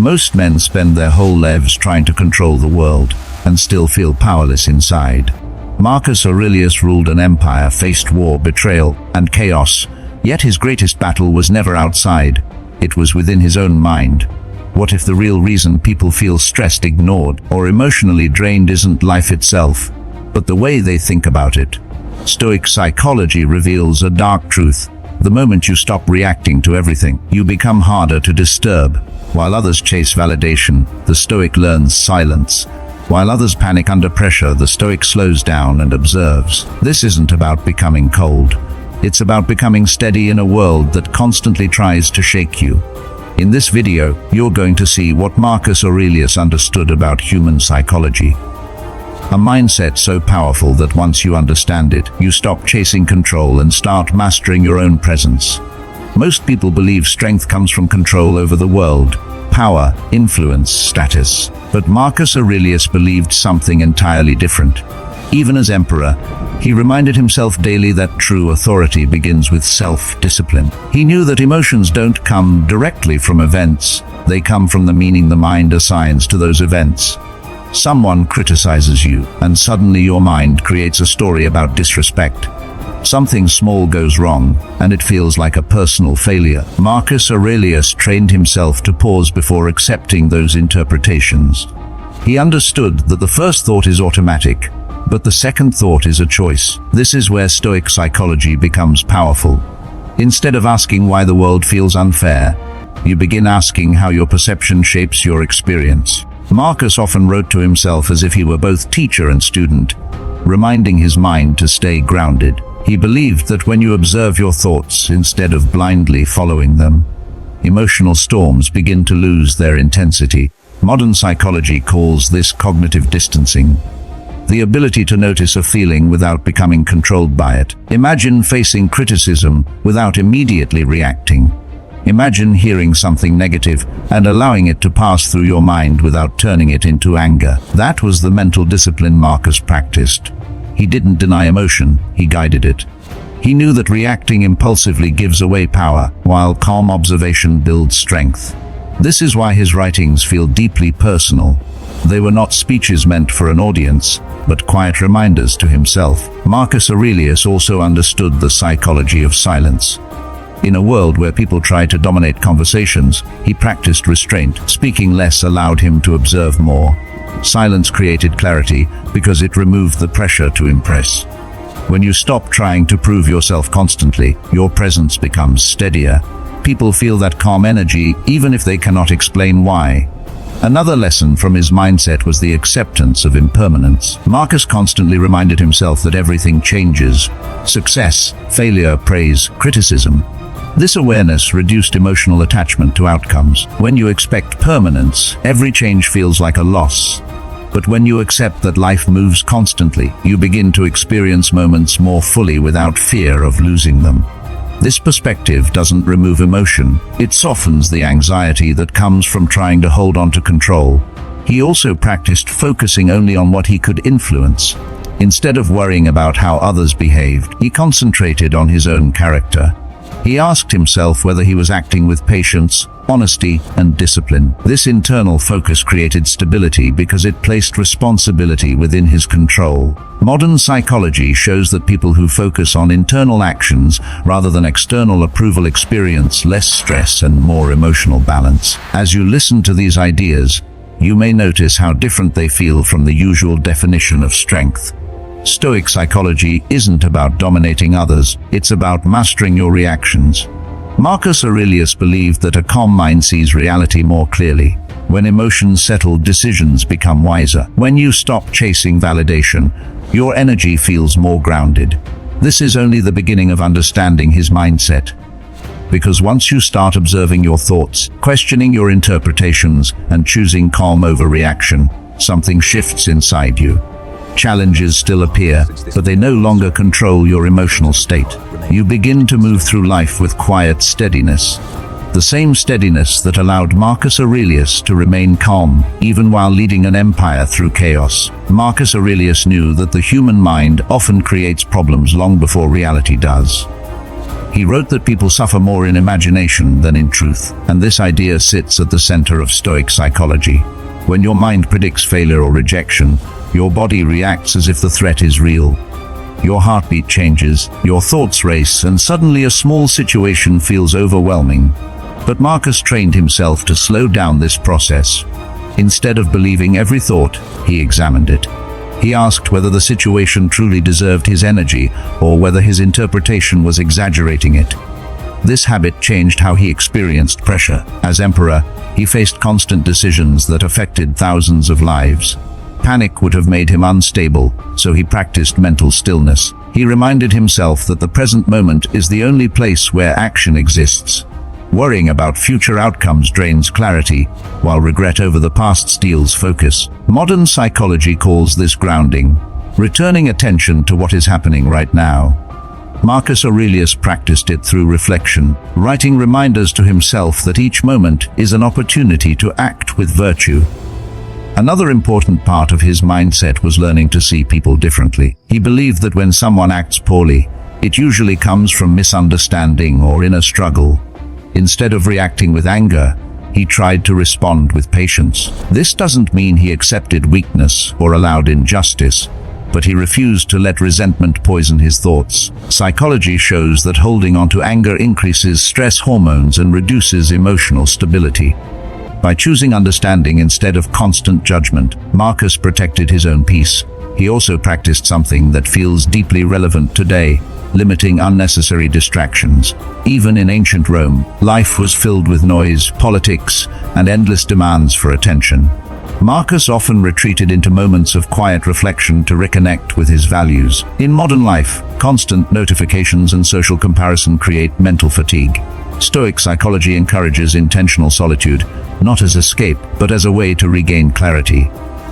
Most men spend their whole lives trying to control the world and still feel powerless inside. Marcus Aurelius ruled an empire, faced war, betrayal, and chaos, yet his greatest battle was never outside. It was within his own mind. What if the real reason people feel stressed, ignored, or emotionally drained isn't life itself, but the way they think about it? Stoic psychology reveals a dark truth. The moment you stop reacting to everything, you become harder to disturb. While others chase validation, the Stoic learns silence. While others panic under pressure, the Stoic slows down and observes. This isn't about becoming cold. It's about becoming steady in a world that constantly tries to shake you. In this video, you're going to see what Marcus Aurelius understood about human psychology. A mindset so powerful that once you understand it, you stop chasing control and start mastering your own presence. Most people believe strength comes from control over the world, power, influence, status. But Marcus Aurelius believed something entirely different. Even as emperor, he reminded himself daily that true authority begins with self-discipline. He knew that emotions don't come directly from events, they come from the meaning the mind assigns to those events. Someone criticizes you, and suddenly your mind creates a story about disrespect. Something small goes wrong, and it feels like a personal failure. Marcus Aurelius trained himself to pause before accepting those interpretations. He understood that the first thought is automatic, but the second thought is a choice. This is where Stoic psychology becomes powerful. Instead of asking why the world feels unfair, you begin asking how your perception shapes your experience. Marcus often wrote to himself as if he were both teacher and student, reminding his mind to stay grounded. He believed that when you observe your thoughts instead of blindly following them, emotional storms begin to lose their intensity. Modern psychology calls this cognitive distancing, the ability to notice a feeling without becoming controlled by it. Imagine facing criticism without immediately reacting. Imagine hearing something negative and allowing it to pass through your mind without turning it into anger. That was the mental discipline Marcus practiced. He didn't deny emotion, he guided it. He knew that reacting impulsively gives away power, while calm observation builds strength. This is why his writings feel deeply personal. They were not speeches meant for an audience, but quiet reminders to himself. Marcus Aurelius also understood the psychology of silence. In a world where people try to dominate conversations, he practiced restraint. Speaking less allowed him to observe more. Silence created clarity because it removed the pressure to impress. When you stop trying to prove yourself constantly, your presence becomes steadier. People feel that calm energy even if they cannot explain why. Another lesson from his mindset was the acceptance of impermanence. Marcus constantly reminded himself that everything changes: success, failure, praise, criticism. This awareness reduced emotional attachment to outcomes. When you expect permanence, every change feels like a loss. But when you accept that life moves constantly, you begin to experience moments more fully without fear of losing them. This perspective doesn't remove emotion, it softens the anxiety that comes from trying to hold on to control. He also practiced focusing only on what he could influence. Instead of worrying about how others behaved, he concentrated on his own character. He asked himself whether he was acting with patience, honesty, and discipline. This internal focus created stability because it placed responsibility within his control. Modern psychology shows that people who focus on internal actions rather than external approval experience less stress and more emotional balance. As you listen to these ideas, you may notice how different they feel from the usual definition of strength. Stoic psychology isn't about dominating others, it's about mastering your reactions. Marcus Aurelius believed that a calm mind sees reality more clearly. When emotions settle, decisions become wiser. When you stop chasing validation, your energy feels more grounded. This is only the beginning of understanding his mindset. Because once you start observing your thoughts, questioning your interpretations, and choosing calm over reaction, something shifts inside you. Challenges still appear, but they no longer control your emotional state. You begin to move through life with quiet steadiness. The same steadiness that allowed Marcus Aurelius to remain calm, even while leading an empire through chaos. Marcus Aurelius knew that the human mind often creates problems long before reality does. He wrote that people suffer more in imagination than in truth, and this idea sits at the center of Stoic psychology. When your mind predicts failure or rejection, your body reacts as if the threat is real. Your heartbeat changes, your thoughts race, and suddenly a small situation feels overwhelming. But Marcus trained himself to slow down this process. Instead of believing every thought, he examined it. He asked whether the situation truly deserved his energy or whether his interpretation was exaggerating it. This habit changed how he experienced pressure. As emperor, he faced constant decisions that affected thousands of lives. Panic would have made him unstable, so he practiced mental stillness. He reminded himself that the present moment is the only place where action exists. Worrying about future outcomes drains clarity, while regret over the past steals focus. Modern psychology calls this grounding, returning attention to what is happening right now. Marcus Aurelius practiced it through reflection, writing reminders to himself that each moment is an opportunity to act with virtue. Another important part of his mindset was learning to see people differently. He believed that when someone acts poorly, it usually comes from misunderstanding or inner struggle. Instead of reacting with anger, he tried to respond with patience. This doesn't mean he accepted weakness or allowed injustice, but he refused to let resentment poison his thoughts. Psychology shows that holding on to anger increases stress hormones and reduces emotional stability. By choosing understanding instead of constant judgment, Marcus protected his own peace. He also practiced something that feels deeply relevant today: limiting unnecessary distractions. Even in ancient Rome, life was filled with noise, politics, and endless demands for attention. Marcus often retreated into moments of quiet reflection to reconnect with his values. In modern life, constant notifications and social comparison create mental fatigue. Stoic psychology encourages intentional solitude, not as escape, but as a way to regain clarity.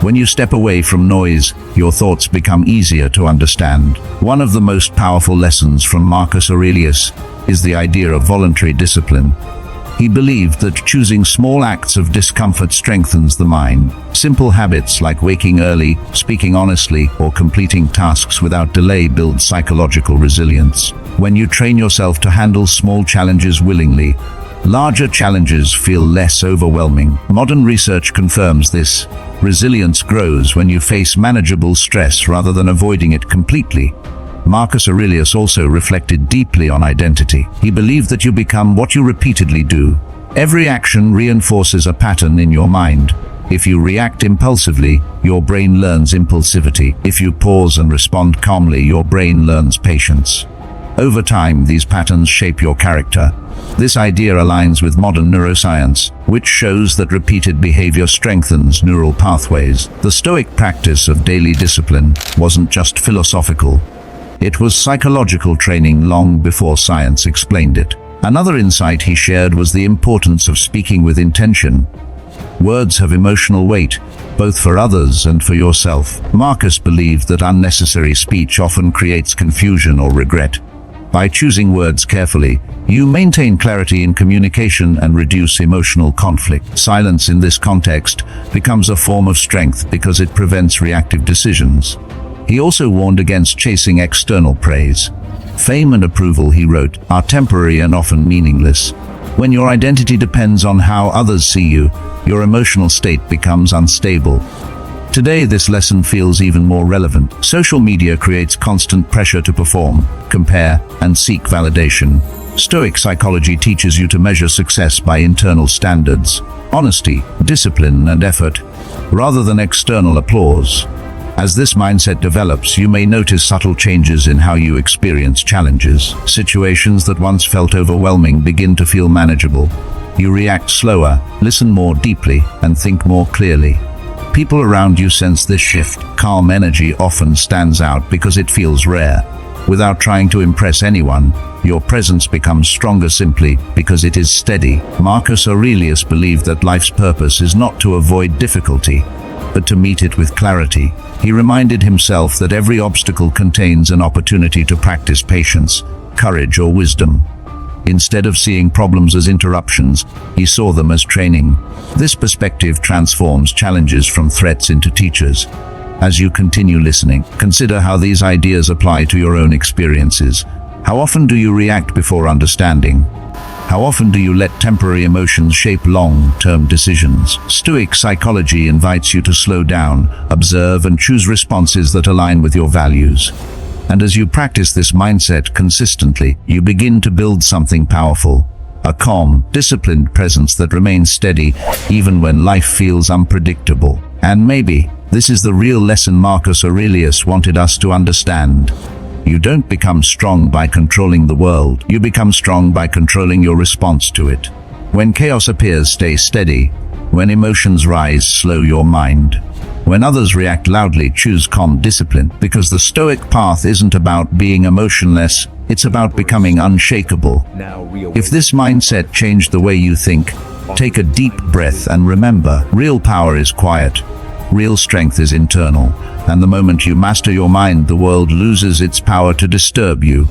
When you step away from noise, your thoughts become easier to understand. One of the most powerful lessons from Marcus Aurelius is the idea of voluntary discipline. He believed that choosing small acts of discomfort strengthens the mind. Simple habits like waking early, speaking honestly, or completing tasks without delay build psychological resilience. When you train yourself to handle small challenges willingly, larger challenges feel less overwhelming. Modern research confirms this. Resilience grows when you face manageable stress rather than avoiding it completely. Marcus Aurelius also reflected deeply on identity. He believed that you become what you repeatedly do. Every action reinforces a pattern in your mind. If you react impulsively, your brain learns impulsivity. If you pause and respond calmly, your brain learns patience. Over time, these patterns shape your character. This idea aligns with modern neuroscience, which shows that repeated behavior strengthens neural pathways. The Stoic practice of daily discipline wasn't just philosophical. It was psychological training long before science explained it. Another insight he shared was the importance of speaking with intention. Words have emotional weight, both for others and for yourself. Marcus believed that unnecessary speech often creates confusion or regret. By choosing words carefully, you maintain clarity in communication and reduce emotional conflict. Silence in this context becomes a form of strength because it prevents reactive decisions. He also warned against chasing external praise. Fame and approval, he wrote, are temporary and often meaningless. When your identity depends on how others see you, your emotional state becomes unstable. Today, this lesson feels even more relevant. Social media creates constant pressure to perform, compare, and seek validation. Stoic psychology teaches you to measure success by internal standards, honesty, discipline, and effort, rather than external applause. As this mindset develops, you may notice subtle changes in how you experience challenges. Situations that once felt overwhelming begin to feel manageable. You react slower, listen more deeply, and think more clearly. People around you sense this shift. Calm energy often stands out because it feels rare. Without trying to impress anyone, your presence becomes stronger simply because it is steady. Marcus Aurelius believed that life's purpose is not to avoid difficulty, but to meet it with clarity. He reminded himself that every obstacle contains an opportunity to practice patience, courage, or wisdom. Instead of seeing problems as interruptions, he saw them as training. This perspective transforms challenges from threats into teachers. As you continue listening, consider how these ideas apply to your own experiences. How often do you react before understanding? How often do you let temporary emotions shape long-term decisions? Stoic psychology invites you to slow down, observe, and choose responses that align with your values. And as you practice this mindset consistently, you begin to build something powerful. A calm, disciplined presence that remains steady even when life feels unpredictable. And maybe this is the real lesson Marcus Aurelius wanted us to understand. You don't become strong by controlling the world. You become strong by controlling your response to it. When chaos appears, stay steady. When emotions rise, slow your mind. When others react loudly, choose calm discipline. Because the Stoic path isn't about being emotionless, it's about becoming unshakable. If this mindset changed the way you think, take a deep breath and remember, real power is quiet. Real strength is internal. And the moment you master your mind, the world loses its power to disturb you.